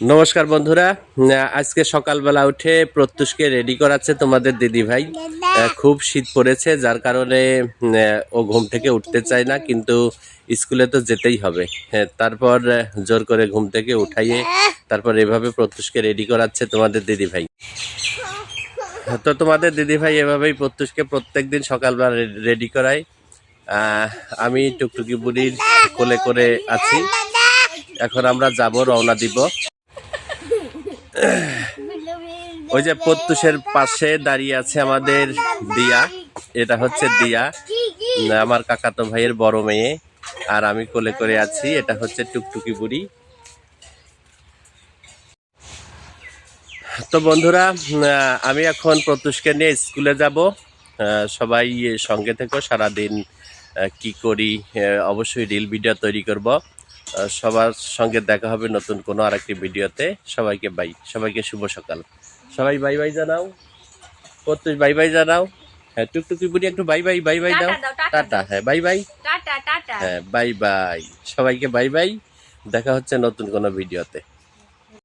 নমস্কার বন্ধুরা, আজকে সকালবেলা উঠে প্রত্যুষকে রেডি করাচ্ছে তোমাদের দিদি ভাই। খুব শীত পড়েছে, যার কারণে ও ঘুম থেকে উঠতে চায় না, কিন্তু স্কুলে তো যেতেই হবে। তারপর জোর করে ঘুম থেকে উঠাইয়ে তারপর এভাবে প্রত্যুষকে রেডি করাচ্ছে তোমাদের দিদি ভাই। তো তোমাদের দিদি ভাই এভাবেই প্রত্যুষকে প্রত্যেকদিন সকালবেলা রেডি করায়। আমি টুকটুকি বুড়ির কোলে করে আছি। এখন আমরা যাব, রওনা দিব। ওই যে প্রত্যুষের পাশে দাঁড়িয়ে আছে আমাদের দিয়া। এটা হচ্ছে দিয়া, আমার কাকাতো ভাইয়ের বড় মেয়ে। আর আমি কোলে করে আছি, এটা হচ্ছে টুকটুকি বুড়ি। তো বন্ধুরা, আমি এখন প্রত্যুষকে নিয়ে স্কুলে যাব। সবাই সঙ্গে থেকো, সারাদিন কি করি অবশ্যই রিল ভিডিও তৈরি করব। সবার সঙ্গে দেখা হবে নতুন কোনো আরেকটি ভিডিওতে। সবাইকে বাই, সবাইকে শুভ সকাল। সবাই বাই বাই জানাও, প্রত্যুষ বাই বাই জানাও। হ্যাঁ, টুকটুকি বুড়ি একটু বাই বাই বাই বাই দাও। টাটা। হ্যাঁ, বাই বাই। হ্যাঁ, বাই বাই। সবাইকে বাই বাই। দেখা হচ্ছে নতুন কোনো ভিডিওতে।